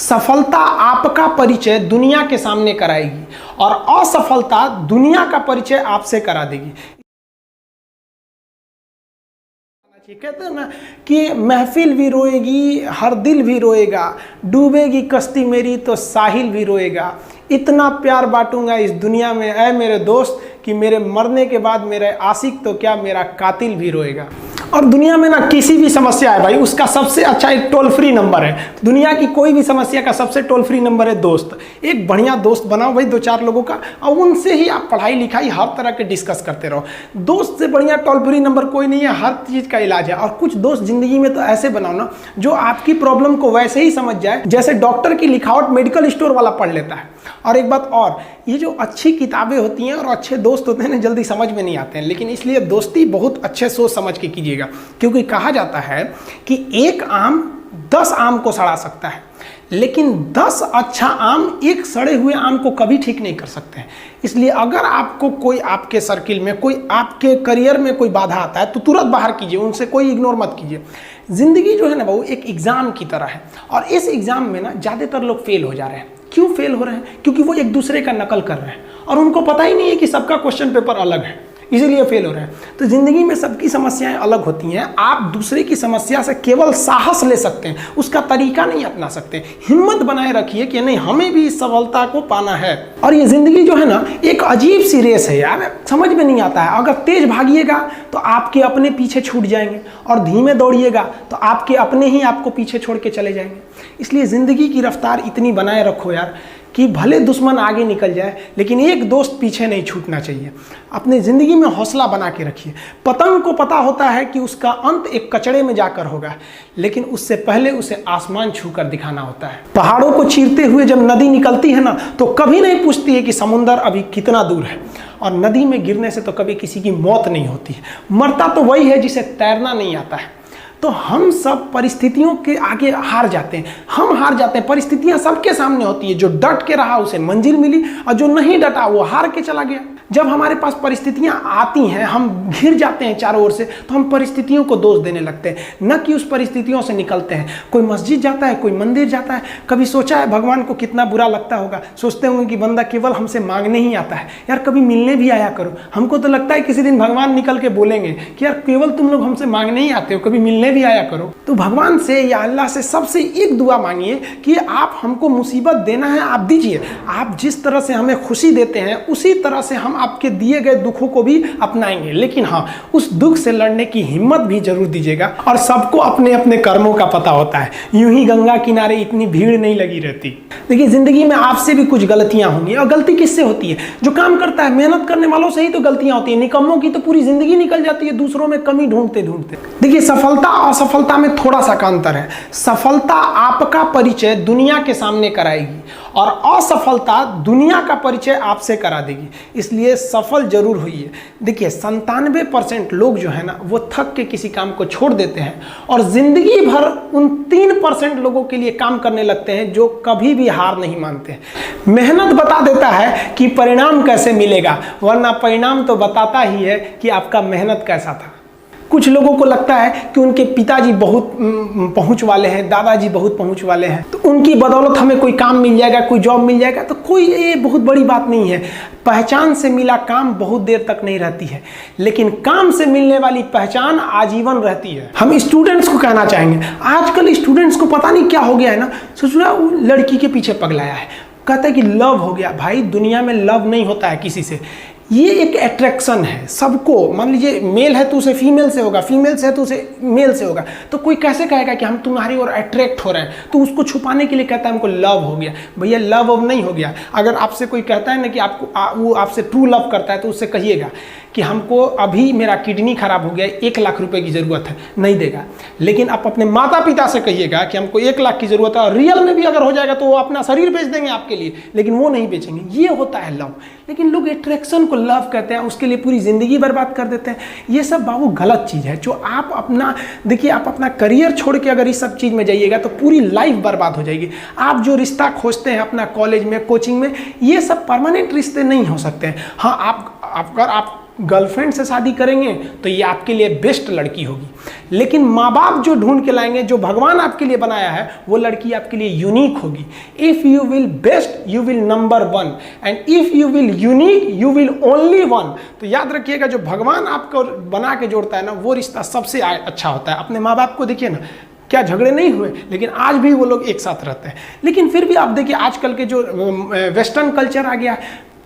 सफलता आपका परिचय दुनिया के सामने कराएगी और असफलता दुनिया का परिचय आपसे करा देगी। कहते हैं ना कि महफिल भी रोएगी, हर दिल भी रोएगा, डूबेगी कश्ती मेरी तो साहिल भी रोएगा। इतना प्यार बांटूंगा इस दुनिया में ऐ मेरे दोस्त कि मेरे मरने के बाद मेरे आशिक तो क्या मेरा कातिल भी रोएगा। और दुनिया में ना किसी भी समस्या है भाई, उसका सबसे अच्छा एक टोल फ्री नंबर है। दुनिया की कोई भी समस्या का सबसे टोल फ्री नंबर है दोस्त। एक बढ़िया दोस्त बनाओ भाई, 2-4 लोगों का, और उनसे ही आप पढ़ाई लिखाई हर तरह के डिस्कस करते रहो। दोस्त से बढ़िया टोल फ्री नंबर कोई नहीं है, हर चीज़ का इलाज है। और कुछ दोस्त जिंदगी में तो ऐसे बनाओ ना जो आपकी प्रॉब्लम को वैसे ही समझ जाए जैसे डॉक्टर की लिखावट मेडिकल स्टोर वाला पढ़ लेता है। और एक बात और, ये जो अच्छी किताबें होती हैं और अच्छे दोस्त होते हैं ना, जल्दी समझ में नहीं आते हैं। लेकिन इसलिए दोस्ती बहुत अच्छे सोच समझ के कीजिएगा, क्योंकि कहा जाता है कि एक आम 10 आम को सड़ा सकता है, लेकिन 10 अच्छा आम एक सड़े हुए आम को कभी ठीक नहीं कर सकते हैं। इसलिए अगर आपको कोई आपके सर्किल में, कोई आपके करियर में कोई बाधा आता है तो तुरंत बाहर कीजिए, उनसे कोई इग्नोर मत कीजिए। ज़िंदगी जो है ना वो एक एग्ज़ाम की तरह है, और इस एग्ज़ाम में ना ज़्यादातर लोग फेल हो जा रहे हैं। क्यों फेल हो रहे हैं? क्योंकि वो एक दूसरे का नकल कर रहे हैं और उनको पता ही नहीं है कि सबका क्वेश्चन पेपर अलग है, इसीलिए फेल हो रहे हैं। तो ज़िंदगी में सबकी समस्याएं अलग होती हैं। आप दूसरे की समस्या से केवल साहस ले सकते हैं, उसका तरीका नहीं अपना सकते। हिम्मत बनाए रखिए कि नहीं, हमें भी इस सफलता को पाना है। और ये ज़िंदगी जो है ना एक अजीब सी रेस है यार, समझ में नहीं आता है। अगर तेज भागिएगा तो आपके अपने पीछे छूट जाएंगे, और धीमे दौड़िएगा तो आपके अपने ही आपको पीछे छोड़ के चले जाएंगे। इसलिए ज़िंदगी की रफ्तार इतनी बनाए रखो यार कि भले दुश्मन आगे निकल जाए लेकिन एक दोस्त पीछे नहीं छूटना चाहिए। अपने ज़िंदगी में हौसला बना के रखिए। पतंग को पता होता है कि उसका अंत एक कचड़े में जाकर होगा, लेकिन उससे पहले उसे आसमान छूकर दिखाना होता है। पहाड़ों को चीरते हुए जब नदी निकलती है ना तो कभी नहीं पूछती है कि समुंदर अभी कितना दूर है, और नदी में गिरने से तो कभी किसी की मौत नहीं होती है। मरता तो वही है जिसे तैरना नहीं आता है। तो हम सब परिस्थितियों के आगे हार जाते हैं, हम हार जाते हैं। परिस्थितियां सबके सामने होती है, जो डट के रहा उसे मंजिल मिली, और जो नहीं डटा वो हार के चला गया। जब हमारे पास परिस्थितियां आती हैं, हम घिर जाते हैं चारों ओर से, तो हम परिस्थितियों को दोष देने लगते हैं, न कि उस परिस्थितियों से निकलते हैं। कोई मस्जिद जाता है, कोई मंदिर जाता है, कभी सोचा है भगवान को कितना बुरा लगता होगा? सोचते होंगे कि बंदा केवल हमसे मांगने ही आता है, यार कभी मिलने भी आया करो। हमको तो लगता है किसी दिन भगवान निकल के बोलेंगे कि यार केवल तुम लोग हमसे मांगने ही आते हो, कभी मिलने भी आया करो। तो भगवान से या अल्लाह से सबसे एक दुआ मांगिए कि आप हमको मुसीबत देना है, आप दीजिए। आप जिस तरह से हमें खुशी देते हैं उसी तरह से हम आपके दिए गए दुखों को भी अपनाएंगे, लेकिन हाँ, उस दुख से लड़ने की हिम्मत भी जरूर दीजिएगा। और सबको अपने अपने कर्मों का पता होता है, यूं ही गंगा किनारे इतनी भीड़ नहीं लगी रहती। देखिए ज़िंदगी में आपसे भी कुछ गलतियां होंगी, और गलती किससे होती है? जो काम करता है, मेहनत करने वालों से ही तो गलतियां होती है। निकम्मों की तो पूरी जिंदगी निकल जाती है दूसरों में कमी ढूंढते ढूंढते। देखिए सफलता और असफलता में थोड़ा सा का अंतर है। सफलता आपका परिचय दुनिया के सामने कराएगी और असफलता दुनिया का परिचय आपसे करा देगी। इसलिए सफल जरूर होइए। देखिए 97% लोग जो है ना वो थक के किसी काम को छोड़ देते हैं, और जिंदगी भर उन 3% लोगों के लिए काम करने लगते हैं जो कभी भी हार नहीं मानते। मेहनत बता देता है कि परिणाम कैसे मिलेगा, वरना परिणाम तो बताता ही है कि आपका मेहनत कैसा था। कुछ लोगों को लगता है कि उनके पिताजी बहुत पहुंच वाले हैं, दादाजी बहुत पहुंच वाले हैं, तो उनकी बदौलत हमें कोई काम मिल जाएगा, कोई जॉब मिल जाएगा। तो कोई ये बहुत बड़ी बात नहीं है। पहचान से मिला काम बहुत देर तक नहीं रहती है, लेकिन काम से मिलने वाली पहचान आजीवन रहती है। हम स्टूडेंट्स को कहना चाहेंगे, आजकल स्टूडेंट्स को पता नहीं क्या हो गया है ना, सोचना वो लड़की के पीछे पगलाया है, कहता है कि लव हो गया। भाई दुनिया में लव नहीं होता है किसी से, ये एक अट्रैक्शन है सबको। मान लीजिए मेल है तो उसे फीमेल से होगा, फीमेल से है तो उसे मेल से होगा। तो कोई कैसे कहेगा कि हम तुम्हारी ओर अट्रैक्ट हो रहे हैं? तो उसको छुपाने के लिए कहता है हमको लव हो गया। भैया लव अब नहीं हो गया। अगर आपसे कोई कहता है ना कि आपको वो आपसे ट्रू लव करता है, तो उससे कहिएगा कि हमको अभी मेरा किडनी खराब हो गया, 1 लाख रुपए की ज़रूरत है, नहीं देगा। लेकिन आप अपने माता पिता से कहिएगा कि हमको 1 लाख की ज़रूरत है, और रियल में भी अगर हो जाएगा तो वो अपना शरीर बेच देंगे आपके लिए, लेकिन वो नहीं बेचेंगे। ये होता है लव। लेकिन लोग अट्रैक्शन को लव कहते हैं, उसके लिए पूरी ज़िंदगी बर्बाद कर देते हैं। ये सब बाबू गलत चीज़ है। जो आप अपना देखिए, आप अपना करियर छोड़ के अगर इस सब चीज़ में जाइएगा तो पूरी लाइफ बर्बाद हो जाएगी। आप जो रिश्ता खोजते हैं अपना कॉलेज में, कोचिंग में, ये सब परमानेंट रिश्ते नहीं हो सकते हैं। हाँ, आप गर्लफ्रेंड से शादी करेंगे तो ये आपके लिए बेस्ट लड़की होगी, लेकिन माँ बाप जो ढूंढ के लाएंगे, जो भगवान आपके लिए बनाया है, वो लड़की आपके लिए यूनिक होगी। If you will best you will number one, and if you will unique you will only one. तो याद रखिएगा, जो भगवान आपको बना के जोड़ता है ना, वो रिश्ता सबसे अच्छा होता है। अपने माँ बाप को देखिए ना, क्या झगड़े नहीं हुए, लेकिन आज भी वो लोग एक साथ रहते हैं। लेकिन फिर भी आप देखिए, आजकल के जो वेस्टर्न कल्चर आ गया,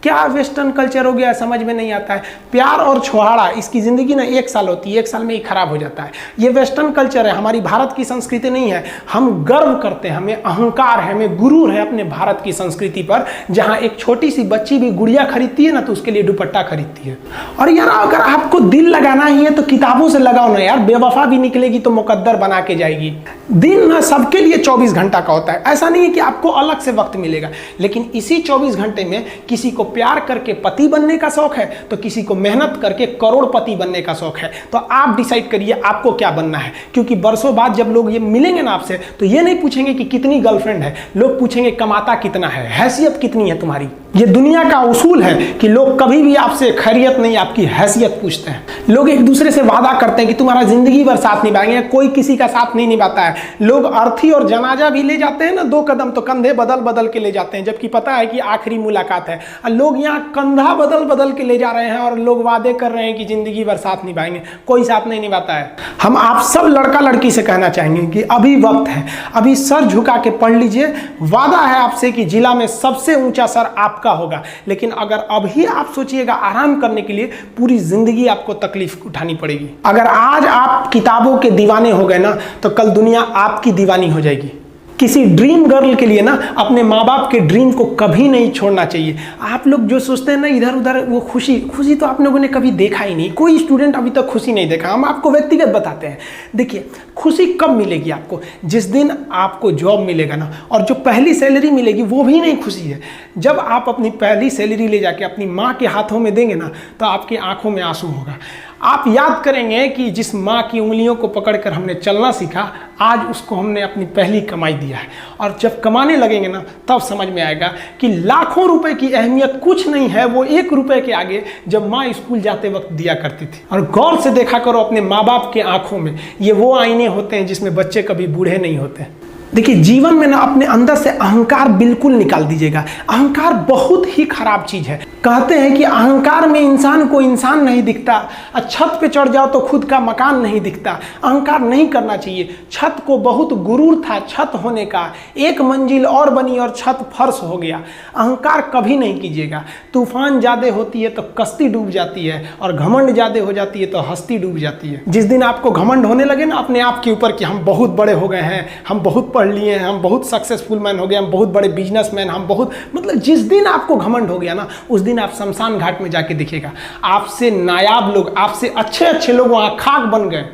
क्या वेस्टर्न कल्चर हो गया समझ में नहीं आता है। प्यार और छोहाड़ा, इसकी ज़िंदगी ना 1 साल होती है, 1 साल में ही खराब हो जाता है। ये वेस्टर्न कल्चर है, हमारी भारत की संस्कृति नहीं है। हम गर्व करते हैं, हमें अहंकार है, हमें गुरूर है अपने भारत की संस्कृति पर, जहाँ एक छोटी सी बच्ची भी गुड़िया खरीदती है ना, तो उसके लिए दुपट्टा खरीदती है। और यार, अगर आपको दिल लगाना ही है तो किताबों से लगाओ ना यार, बेवफा भी निकलेगी तो मुकद्दर बना के जाएगी। दिन ना सबके लिए 24 घंटा का होता है, ऐसा नहीं है कि आपको अलग से वक्त मिलेगा, लेकिन इसी 24 घंटे में किसी को प्यार करके पति बनने का शौक है, तो किसी को मेहनत करके करोड़पति बनने का शौक है। तो आप डिसाइड करिए आपको क्या बनना है, क्योंकि बरसों बाद जब लोग ये मिलेंगे ना आपसे, तो ये नहीं पूछेंगे कि कितनी गर्लफ्रेंड है, लोग पूछेंगे कमाता कितना है, हैसियत कितनी है तुम्हारी। ये दुनिया का उसूल है कि लोग कभी भी आपसे खैरियत नहीं, आपकी हैसियत पूछते हैं। लोग एक दूसरे से वादा करते हैं कि तुम्हारा जिंदगी भर साथ निभाएंगे, कोई किसी का साथ नहीं निभाता है। लोग अर्थी और जनाजा भी ले जाते हैं ना 2 कदम, तो कंधे बदल बदल के ले जाते हैं, जबकि पता है कि आखिरी मुलाकात है। और लोग यहाँ कंधा बदल बदल के ले जा रहे हैं और लोग वादे कर रहे हैं कि जिंदगी भर साथ निभाएंगे, कोई साथ नहीं निभाता है। हम आप सब लड़का लड़की से कहना चाहेंगे कि अभी वक्त है, अभी सर झुका के पढ़ लीजिए। वादा है आपसे कि जिला में सबसे ऊंचा सर आपका होगा, लेकिन अगर अभी आप सोचिएगा आराम करने के लिए, पूरी जिंदगी आपको तकलीफ उठानी पड़ेगी। अगर आज आप किताबों के दीवाने हो गए ना, तो कल दुनिया आपकी दीवानी हो जाएगी। किसी ड्रीम गर्ल के लिए ना अपने माँ बाप के ड्रीम को कभी नहीं छोड़ना चाहिए। आप लोग जो सोचते हैं ना इधर उधर, वो खुशी तो आप लोगों ने कभी देखा ही नहीं। कोई स्टूडेंट अभी तक खुशी नहीं देखा। हम आपको व्यक्तिगत बताते हैं। देखिए, खुशी कब मिलेगी आपको? जिस दिन आपको जॉब मिलेगा ना, और जो पहली सैलरी मिलेगी वो भी नहीं खुशी है। जब आप अपनी पहली सैलरी ले जाके अपनी माँ के हाथों में देंगे ना, तो आपकी आंखों में आंसू होगा। आप याद करेंगे कि जिस माँ की उंगलियों को पकड़कर हमने चलना सीखा, आज उसको हमने अपनी पहली कमाई दिया है। और जब कमाने लगेंगे ना, तब समझ में आएगा कि लाखों रुपए की अहमियत कुछ नहीं है, वो 1 रुपए के आगे जब माँ स्कूल जाते वक्त दिया करती थी। और गौर से देखा करो अपने माँ बाप के आंखों में, ये वो आईने होते हैं जिसमें बच्चे कभी बूढ़े नहीं होते। देखिए, जीवन में ना अपने अंदर से अहंकार बिल्कुल निकाल दीजिएगा। अहंकार बहुत ही खराब चीज़ है। कहते हैं कि अहंकार में इंसान को इंसान नहीं दिखता, छत पे चढ़ जाओ तो खुद का मकान नहीं दिखता। अहंकार नहीं करना चाहिए। छत को बहुत गुरूर था छत होने का, 1 मंजिल और बनी और छत फर्श हो गया। अहंकार कभी नहीं कीजिएगा। तूफान ज़्यादा होती है तो कश्ती डूब जाती है, और घमंड ज़्यादा हो जाती है तो हस्ती डूब जाती है। जिस दिन आपको घमंड होने लगे ना अपने आप के ऊपर कि हम बहुत बड़े हो गए हैं, हम बहुत पढ़ लिए हैं, हम बहुत सक्सेसफुल मैन हो गए, हम बहुत बड़े बिजनेसमैन, हम बहुत, मतलब जिस दिन आपको घमंड हो गया ना, उस दिन आप शमशान घाट में जाके देखिएगा, आपसे नायाब लोग, आपसे अच्छे अच्छे लोग वहां खाक बन गए।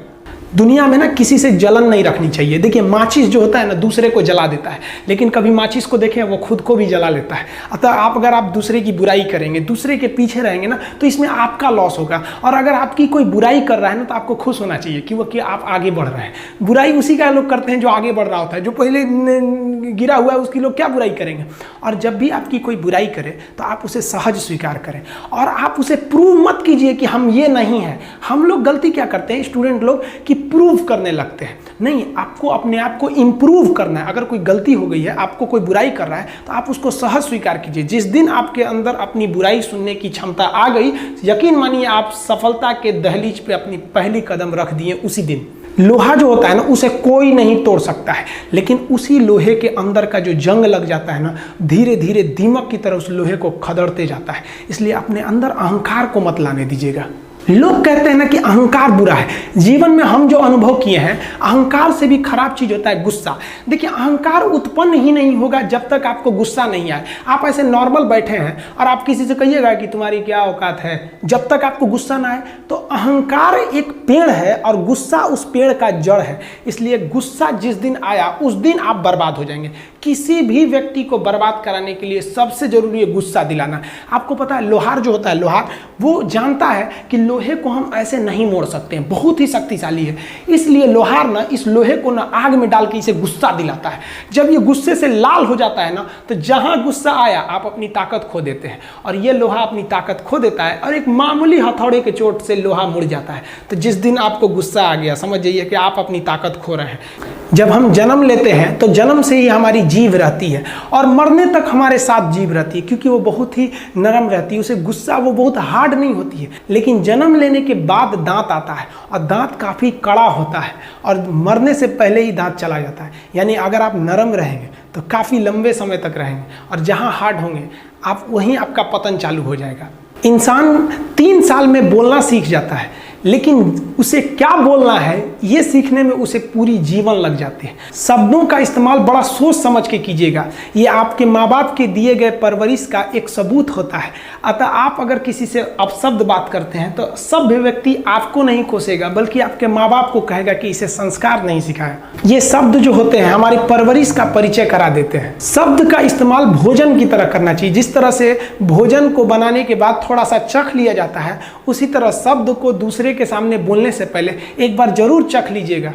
दुनिया में ना किसी से जलन नहीं रखनी चाहिए। देखिए, माचिस जो होता है ना दूसरे को जला देता है, लेकिन कभी माचिस को देखें वो खुद को भी जला लेता है। अतः अगर आप दूसरे की बुराई करेंगे, दूसरे के पीछे रहेंगे ना, तो इसमें आपका लॉस होगा। और अगर आपकी कोई बुराई कर रहा है ना, तो आपको खुश होना चाहिए कि आप आगे बढ़ रहे हैं। बुराई उसी का लोग करते हैं जो आगे बढ़ रहा होता है। जो पहले गिरा हुआ है उसकी लोग क्या बुराई करेंगे। और जब भी आपकी कोई बुराई करे तो आप उसे सहज स्वीकार करें, और आप उसे प्रूव मत कीजिए कि हम ये नहीं हैं। हम लोग गलती क्या करते हैं स्टूडेंट लोग, कि प्रूव करने लगते हैं। नहीं, आपको अपने आप को इम्प्रूव करना है। अगर कोई गलती हो गई है, आपको कोई बुराई कर रहा है, तो आप उसको सहज स्वीकार कीजिए। जिस दिन आपके अंदर अपनी बुराई सुनने की क्षमता आ गई, यकीन मानिए आप सफलता के दहलीज पे अपनी पहली कदम रख दिए उसी दिन। लोहा जो होता है ना, उसे कोई नहीं तोड़ सकता है, लेकिन उसी लोहे के अंदर का जो जंग लग जाता है ना, धीरे धीरे दीमक की तरह उस लोहे को खदड़ते जाता है। इसलिए अपने अंदर अहंकार को मत लाने दीजिएगा। लोग कहते हैं ना कि अहंकार बुरा है। जीवन में हम जो अनुभव किए हैं, अहंकार से भी खराब चीज होता है गुस्सा। देखिए, अहंकार उत्पन्न ही नहीं होगा जब तक आपको गुस्सा नहीं आए। आप ऐसे नॉर्मल बैठे हैं और आप किसी से कहिएगा कि तुम्हारी क्या औकात है, जब तक आपको गुस्सा ना आए। तो अहंकार एक पेड़ है और गुस्सा उस पेड़ का जड़ है। इसलिए गुस्सा जिस दिन आया उस दिन आप बर्बाद हो जाएंगे। किसी भी व्यक्ति को बर्बाद कराने के लिए सबसे जरूरी है गुस्सा दिलाना। आपको पता है लोहार जो होता है, लोहार वो जानता है कि लोहे को हम ऐसे नहीं मोड़ सकते हैं, बहुत ही शक्तिशाली है। इसलिए लोहार ना इस लोहे को ना आग में डाल के इसे गुस्सा दिलाता है। जब ये गुस्से से लाल हो जाता है ना, तो जहां गुस्सा आया आप अपनी ताकत खो देते हैं, और ये लोहा अपनी ताकत खो देता है और एक मामूली हथौड़े के चोट से लोहा मुड़ जाता है। तो जिस दिन आपको गुस्सा आ गया, समझ जाइए कि आप अपनी ताकत खो रहे हैं। जब हम जन्म लेते हैं तो जन्म से ही हमारी जीभ रहती है और मरने तक हमारे साथ जीभ रहती है, क्योंकि वो बहुत ही नरम रहती है, उसे गुस्सा वो बहुत हार्ड नहीं होती है। लेकिन जन्म लेने के बाद दांत आता है और दांत काफ़ी कड़ा होता है और मरने से पहले ही दांत चला जाता है। यानी अगर आप नरम रहेंगे तो काफ़ी लंबे समय तक रहेंगे, और जहाँ हार्ड होंगे आप वहीं आपका पतन चालू हो जाएगा। इंसान 3 साल में बोलना सीख जाता है, लेकिन उसे क्या बोलना है ये सीखने में उसे पूरी जीवन लग जाती है। शब्दों का इस्तेमाल बड़ा सोच समझ के कीजिएगा, ये आपके माँ बाप के दिए गए परवरिश का एक सबूत होता है। अतः आप अगर किसी से अपशब्द बात करते हैं तो सभ्य व्यक्ति आपको नहीं कोसेगा, बल्कि आपके माँ बाप को कहेगा कि इसे संस्कार नहीं सिखाया। ये शब्द जो होते हैं हमारी परवरिश का परिचय करा देते हैं। शब्द का इस्तेमाल भोजन की तरह करना चाहिए। जिस तरह से भोजन को बनाने के बाद थोड़ा सा चख लिया जाता है, उसी तरह शब्द को दूसरे के सामने बोलने से पहले एक बार जरूर चख लीजिएगा।